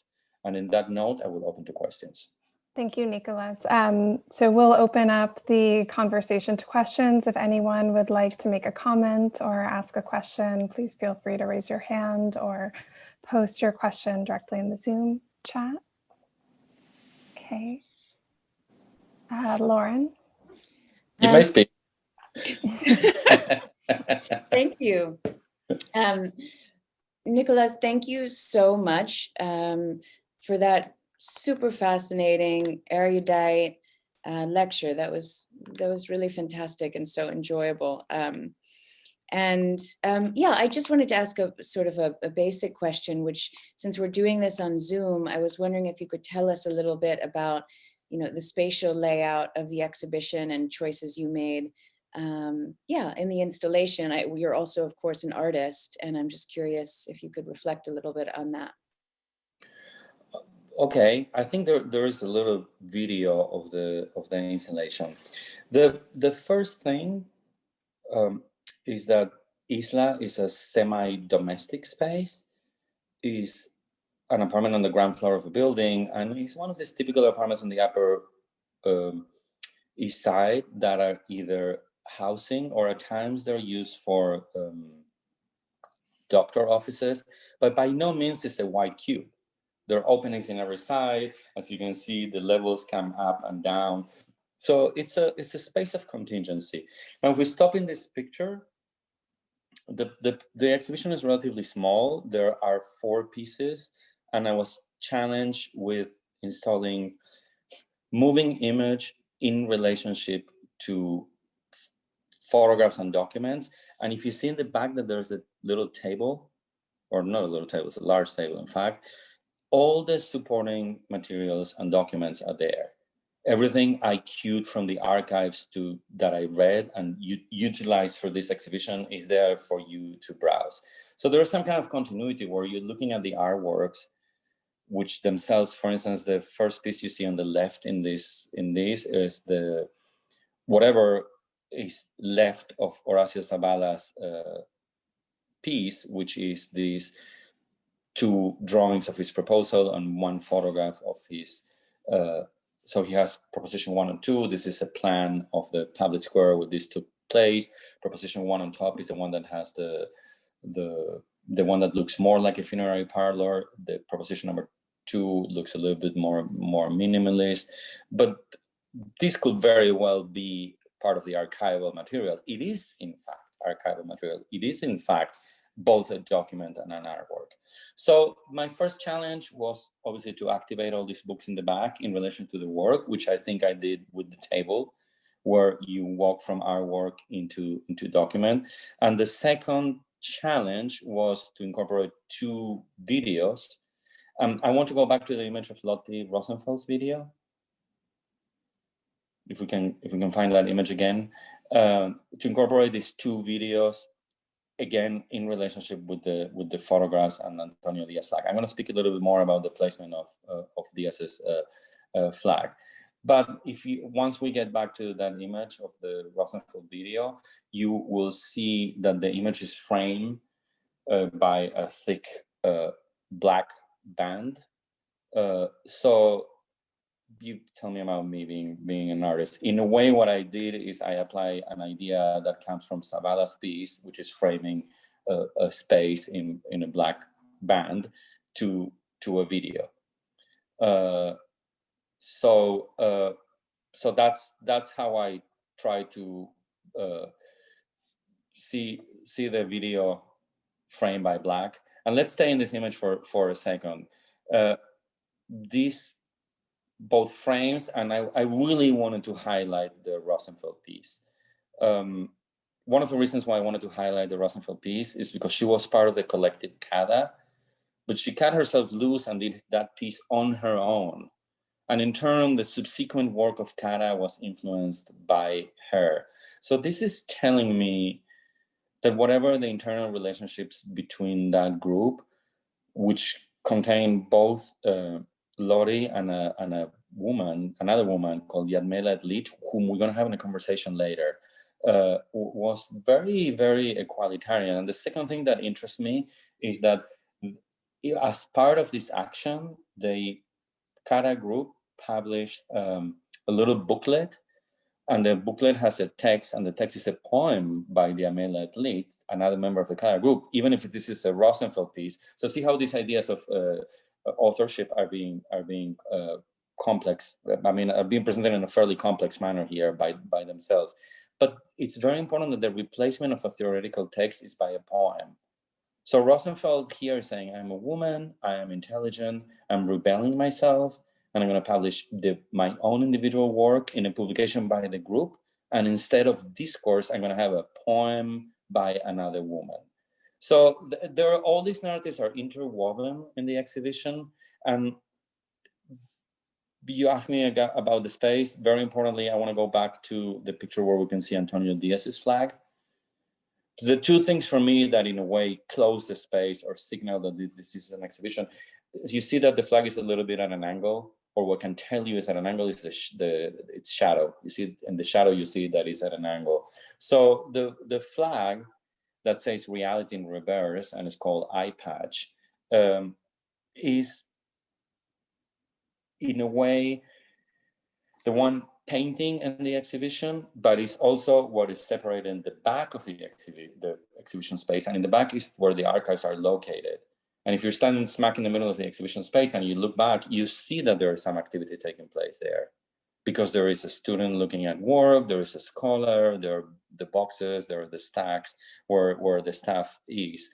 And in that note, I will open to questions. Thank you, Nicolás. So we'll open up the conversation to questions. If anyone would like to make a comment or ask a question, please feel free to raise your hand or post your question directly in the Zoom chat. Okay. Lauren? You may speak. Thank you. Nicolás, thank you so much for that super fascinating, erudite lecture. That was really fantastic and so enjoyable. Yeah, I just wanted to ask a sort of a basic question, which, since we're doing this on Zoom, I was wondering if you could tell us a little bit about, the spatial layout of the exhibition and choices you made. Yeah, in the installation. You're also, of course, an artist, and I'm just curious if you could reflect a little bit on that. Okay, I think there is a little video of the installation. The first thing is that ISLAA is a semi-domestic space, is an apartment on the ground floor of a building, and it's one of these typical apartments on the upper east side that are either housing or at times they're used for doctor offices, but by no means is a white cube. There are openings in every side. As you can see, the levels come up and down. So it's a space of contingency. Now, if we stop in this picture, the exhibition is relatively small. There are 4 pieces, and I was challenged with installing moving image in relationship to photographs and documents. And if you see in the back that there's a little table, or not a little table, it's a large table, in fact, all the supporting materials and documents are there. Everything I queued from the archives that I read and utilized for this exhibition is there for you to browse. So there's some kind of continuity where you're looking at the artworks which themselves, for instance, the first piece you see on the left in this is the whatever is left of Horacio Zabala's piece, which is these 2 drawings of his proposal and 1 photograph of his. So he has proposition 1 and 2. This is a plan of the public square where this took place. Proposition 1 on top is the one that has the one that looks more like a funerary parlor. The proposition number 2 looks a little bit more minimalist, but this could very well be part of the archival material. It is in fact archival material. It is in fact both a document and an artwork. So my first challenge was obviously to activate all these books in the back in relation to the work, which I think I did with the table, where you walk from artwork into document. And the second challenge was to incorporate 2 videos. I want to go back to the image of Lotty Rosenfeld's video. If we can find that image again, to incorporate these 2 videos, again, in relationship with the photographs and Antonio Diaz flag. I'm going to speak a little bit more about the placement of Diaz's flag. But once we get back to that image of the Rosenfeld video, you will see that the image is framed by a thick black band. So you tell me about me being an artist. In a way, what I did is I apply an idea that comes from Zabala's piece, which is framing a space in a black band to a video. So that's how I try to see the video framed by black. And let's stay in this image for a second. These both frames, and I really wanted to highlight the Rosenfeld piece. One of the reasons why I wanted to highlight the Rosenfeld piece is because she was part of the collective CADA, but she cut herself loose and did that piece on her own. And in turn, the subsequent work of CADA was influenced by her. So this is telling me that whatever the internal relationships between that group, which contain both Lotty and another woman called Diamela Eltit, whom we're going to have in a conversation later, was very, very egalitarian. And the second thing that interests me is that as part of this action, the CADA group published a little booklet, and the booklet has a text, and the text is a poem by Diamela Eltit, another member of the CADA group, even if this is a Rosenfeld piece. So see how these ideas of authorship are being complex. I mean, are being presented in a fairly complex manner here by themselves. But it's very important that the replacement of a theoretical text is by a poem. So Rosenfeld here is saying, I'm a woman, I am intelligent, I'm rebelling myself, and I'm going to publish my own individual work in a publication by the group. And instead of discourse, I'm going to have a poem by another woman. So there are all these narratives are interwoven in the exhibition. And you asked me about the space. Very importantly, I want to go back to the picture where we can see Antonio Diaz's flag. The 2 things for me that in a way close the space or signal that this is an exhibition, is you see that the flag is a little bit at an angle, or what can tell you is at an angle is its shadow. You see in the shadow, you see that it's at an angle. So the flag that says reality in reverse and is called eye patch is in a way the one painting in the exhibition, but it's also what is separating the back of the exhibition space. And in the back is where the archives are located. And if you're standing smack in the middle of the exhibition space and you look back, you see that there is some activity taking place there, because there is a student looking at work, there is a scholar, there are the boxes, there are the stacks where the staff is.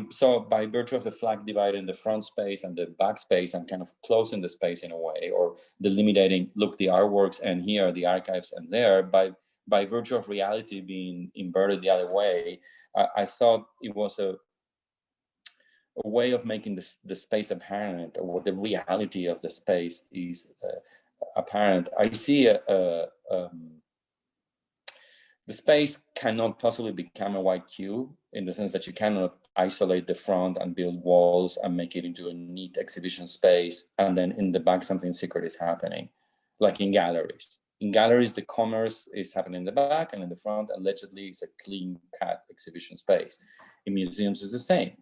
So by virtue of the flag dividing the front space and the back space and kind of closing the space in a way, or delimiting, look, the artworks and here are the archives and there, by virtue of reality being inverted the other way, I thought it was a way of making the space apparent, or what the reality of the space is apparent. I see the space cannot possibly become a white cube, in the sense that you cannot isolate the front and build walls and make it into a neat exhibition space. And then in the back, something secret is happening, like in galleries. In galleries, the commerce is happening in the back, and in the front, allegedly, it's a clean-cut exhibition space. In museums, it's the same.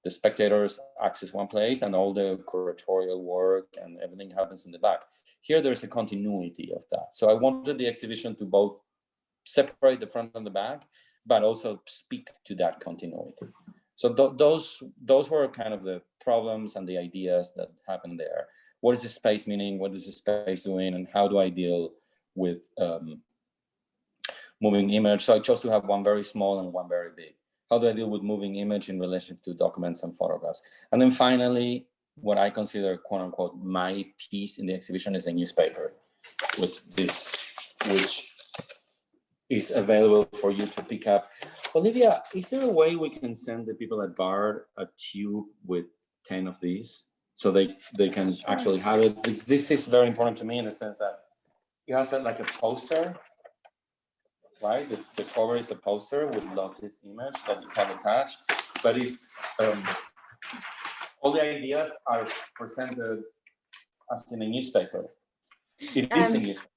The spectators access one place, and all the curatorial work and everything happens in the back. Here, there's a continuity of that. So I wanted the exhibition to both separate the front and the back, but also speak to that continuity. So those were kind of the problems and the ideas that happened there. What is the space meaning? What is the space doing? And how do I deal with moving image? So I chose to have one very small and one very big. How do I deal with moving image in relation to documents and photographs? And then finally, what I consider, quote unquote, my piece in the exhibition is a newspaper, which is available for you to pick up. Olivia, is there a way we can send the people at BARD a tube with 10 of these so they can actually have it? This is very important to me in the sense that it has like a poster, right? The cover is a poster with Lotty's image that you can attach, but it's all the ideas are presented as in a newspaper. It is a newspaper.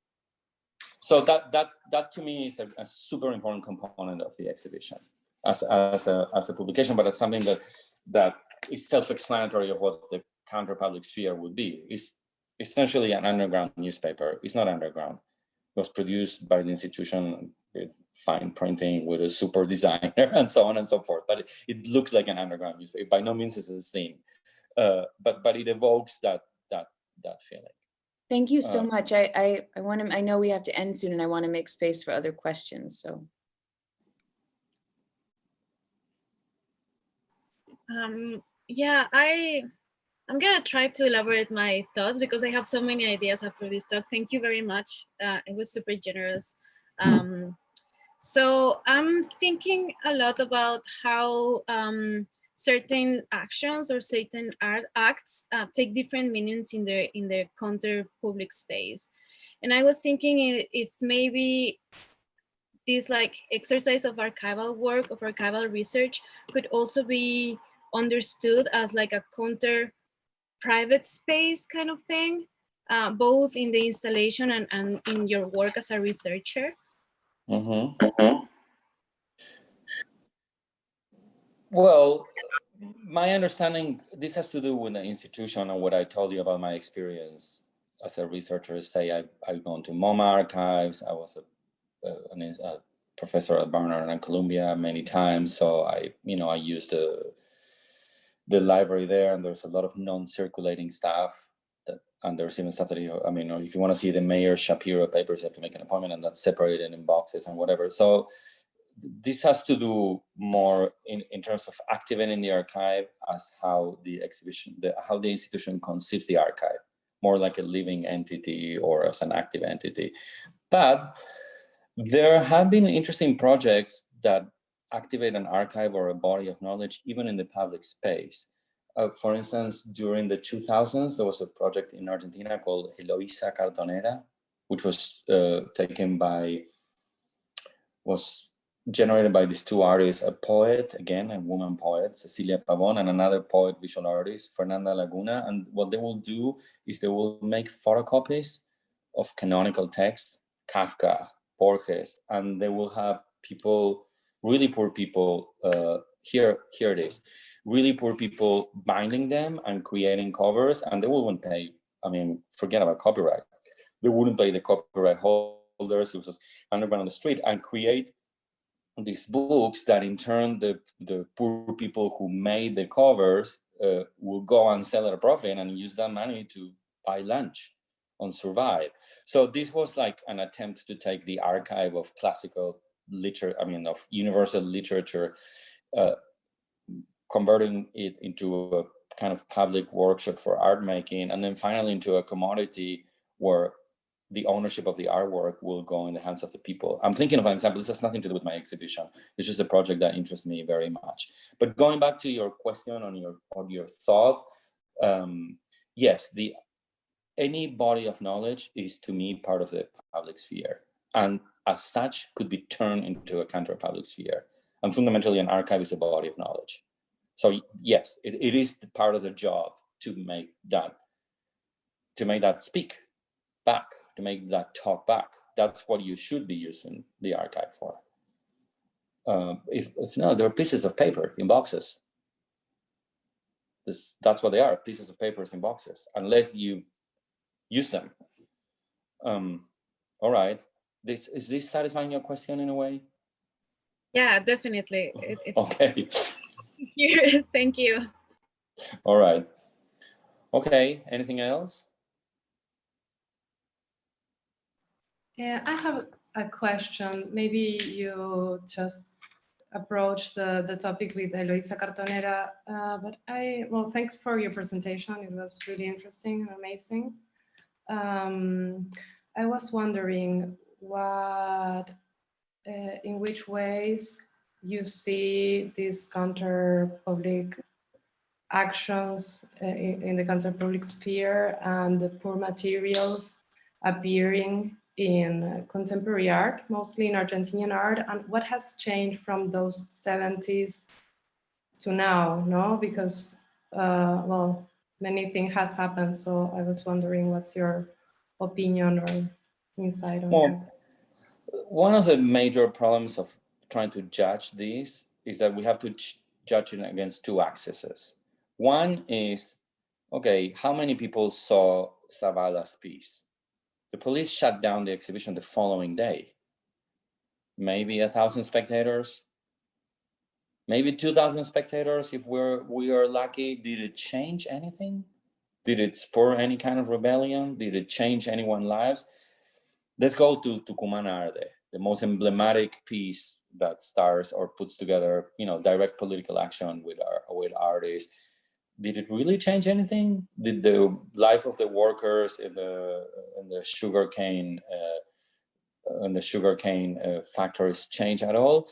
So that to me is a super important component of the exhibition as a publication, but it's something that is self-explanatory of what the counter-public sphere would be. It's essentially an underground newspaper. It's not underground. It was produced by the institution with fine printing, with a super designer, and so on and so forth. But it looks like an underground newspaper. By no means is it a thing, but it evokes that feeling. Thank you so much. I want to. I know we have to end soon, and I want to make space for other questions. So. Yeah, I'm gonna try to elaborate my thoughts because I have so many ideas after this talk. Thank you very much. It was super generous. So I'm thinking a lot about how certain actions or certain acts take different meanings in their counter public space. And I was thinking if maybe this like exercise of archival work, of archival research could also be understood as like a counter private space kind of thing, both in the installation and in your work as a researcher. Well, my understanding, this has to do with the institution and what I told you about my experience as a researcher. Say I've gone to MoMA archives. I was a professor at Barnard and Columbia many times. So I used the library there, and there's a lot of non-circulating stuff and there's even stuff that, if you want to see the Mayer Shapiro papers, you have to make an appointment, and that's separated in boxes and whatever. So this has to do more in terms of activating the archive as how the exhibition, how the institution conceives the archive, more like a living entity or as an active entity. But there have been interesting projects that activate an archive or a body of knowledge, even in the public space. For instance, during the 2000s, there was a project in Argentina called Eloísa Cartonera, which was generated by these two artists, a poet, again, a woman poet, Cecilia Pavón, and another poet, visual artist, Fernanda Laguna. And what they will do is they will make photocopies of canonical text, Kafka, Borges, and they will have people, really poor people, here it is, really poor people binding them and creating covers, and they wouldn't pay, forget about copyright. They wouldn't pay the copyright holders. It was just underground on the street, and create these books that in turn the poor people who made the covers will go and sell at a profit and use that money to buy lunch and survive. So this was like an attempt to take the archive of classical literature, of universal literature, converting it into a kind of public workshop for art making, and then finally into a commodity where the ownership of the artwork will go in the hands of the people. I'm thinking of an example. This has nothing to do with my exhibition. It's just a project that interests me very much. But going back to your question on your thought, yes, any body of knowledge is to me part of the public sphere, and as such could be turned into a counter-public sphere. And fundamentally, an archive is a body of knowledge. So yes, it is the part of the job to make that speak back, to make that talk back. That's what you should be using the archive for. If no, there are pieces of paper in boxes. That's what they are, pieces of papers in boxes, unless you use them. All right. Is this satisfying your question in a way? Yeah, definitely. Okay. Thank you. All right. Okay. Anything else? Yeah, I have a question. Maybe you just approach the topic with Eloisa Cartonera, but well, thank you for your presentation. It was really interesting and amazing. I was wondering in which ways you see these counter-public actions in the counter-public sphere and the poor materials appearing in contemporary art, mostly in Argentinian art, and what has changed from those 70s to now, no? Because, well, many things has happened, so I was wondering what's your opinion or insight on that? One of the major problems of trying to judge this is that we have to judge it against two axes. One is, okay, how many people saw Zabala's piece? The police shut down the exhibition the following day. Maybe 1,000 spectators, maybe 2,000 spectators if we are lucky. Did it change anything? Did it spur any kind of rebellion? Did it change anyone's lives? Let's go to Tucumán Arde, the most emblematic piece that stars or puts together, direct political action with artists. Did it really change anything? Did the life of the workers in the sugarcane factories change at all?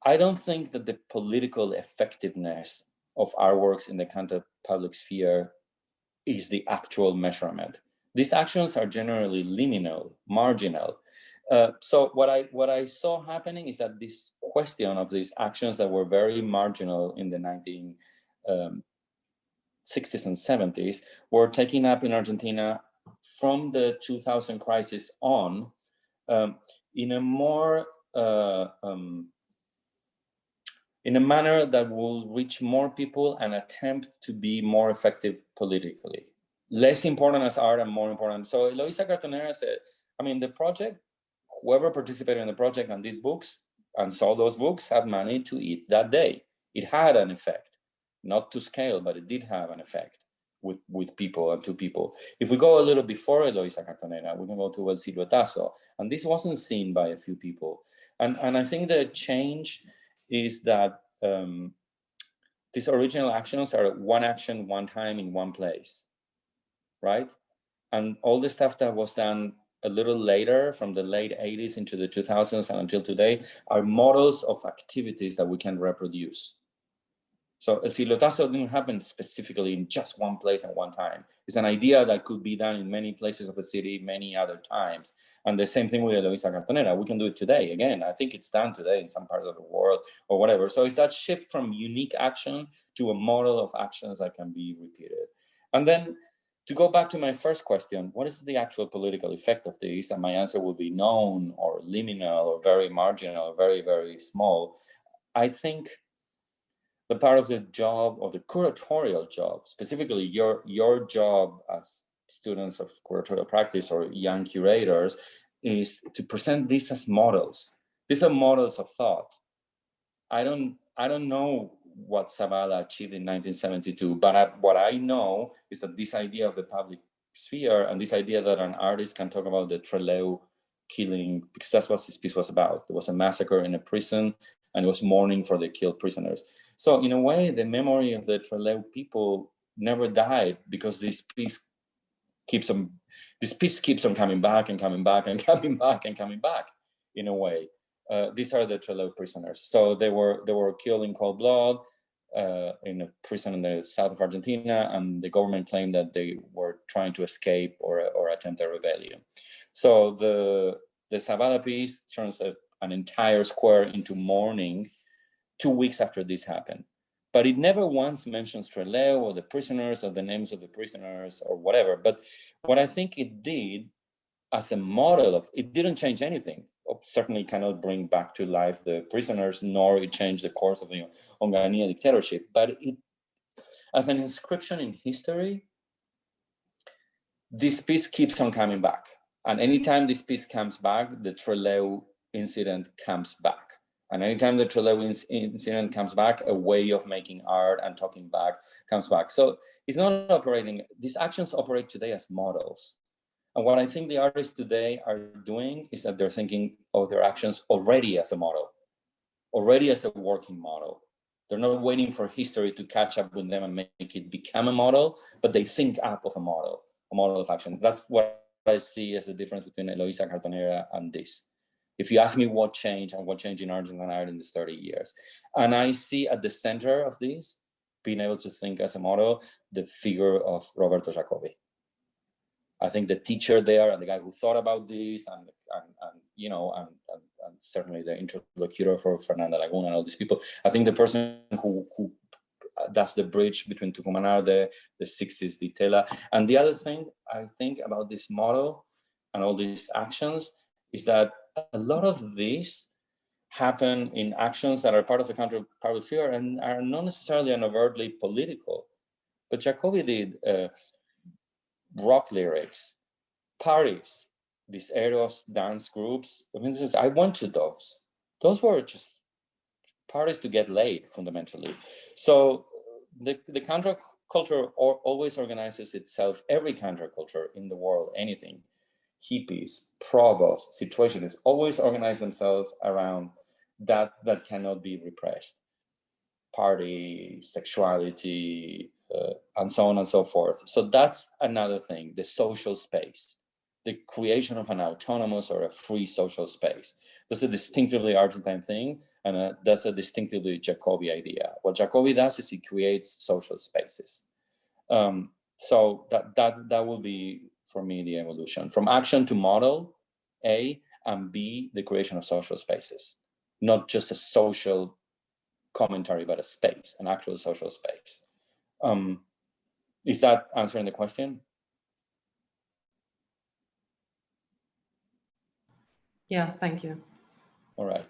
I don't think that the political effectiveness of our works in the counter-public sphere is the actual measurement. These actions are generally liminal, marginal. So what I saw happening is that this question of these actions that were very marginal in the 1960s and 70s were taken up in Argentina from the 2000 crisis on in a more in a manner that will reach more people and attempt to be more effective politically. Less important as art and more important. So Eloisa Cartonera said, the project, whoever participated in the project and did books and sold those books had money to eat that day. It had an effect, not to scale, but it did have an effect with people and to people. If we go a little before Eloisa Cartonera, we can go to El Siluetazo, and this wasn't seen by a few people. And I think the change is that these original actions are one action, one time, in one place, right? And all the stuff that was done a little later, from the late 80s into the 2000s and until today, are models of activities that we can reproduce. So El Siluetazo didn't happen specifically in just one place at one time. It's an idea that could be done in many places of the city, many other times. And the same thing with Eloisa Cartonera. We can do it today. Again, I think it's done today in some parts of the world or whatever. So it's that shift from unique action to a model of actions that can be repeated. And then to go back to my first question, what is the actual political effect of this? And my answer will be known or liminal or very marginal or very, very small. I think the part of the job, or the curatorial job, specifically your job as students of curatorial practice or young curators, is to present these as models. These are models of thought. I don't know what Zabala achieved in 1972, but what I know is that this idea of the public sphere and this idea that an artist can talk about the Trelew killing, because that's what this piece was about. There was a massacre in a prison and it was mourning for the killed prisoners. So in a way, the memory of the Trelew people never died, because this piece keeps on coming back and coming back and coming back and coming back. In a way, these are the Trelew prisoners. So they were killed in cold blood in a prison in the south of Argentina, and the government claimed that they were trying to escape or attempt a rebellion. So the Zabala piece turns an entire square into mourning 2 weeks after this happened. but it never once mentions Trelew or the prisoners or the names of the prisoners or whatever. But what I think it did as a model of, it didn't change anything. It certainly cannot bring back to life the prisoners, nor it changed the course of the Onganía dictatorship, but it, as an inscription in history, this piece keeps on coming back. And anytime this piece comes back, the Trelew incident comes back. And anytime the Trelew incident comes back, a way of making art and talking back comes back. So it's not operating, these actions operate today as models. And what I think the artists today are doing is that they're thinking of their actions already as a model, already as a working model. They're not waiting for history to catch up with them and make it become a model, but they think up of a model of action. That's what I see as the difference between Eloisa Cartonera and this. If you ask me what changed and what changed in Argentine art in these 30 years, and I see at the center of this, being able to think as a model, the figure of Roberto Jacobi. I think the teacher there and the guy who thought about this and certainly the interlocutor for Fernanda Laguna and all these people, I think the person who does the bridge between Tucumán art, the 60s Ditela. And the other thing I think about this model and all these actions is that a lot of these happen in actions that are part of the counter-public sphere and are not necessarily and overtly political. But Jacobi did rock lyrics, parties, these Eros dance groups. I mean, I went to those. Those were just parties to get laid, fundamentally. So the counterculture always organizes itself, every counterculture in the world, anything, hippies, provosts, situationists, always organize themselves around that cannot be repressed. Party, sexuality, and so on and so forth. So that's another thing, the social space, the creation of an autonomous or a free social space. That's a distinctively Argentine thing, and that's a distinctively Jacobi idea. What Jacobi does is he creates social spaces. So that will be, for me, the evolution. From action to model, A, and B, the creation of social spaces. Not just a social commentary, but a space, an actual social space. Is that answering the question? Yeah, thank you. All right.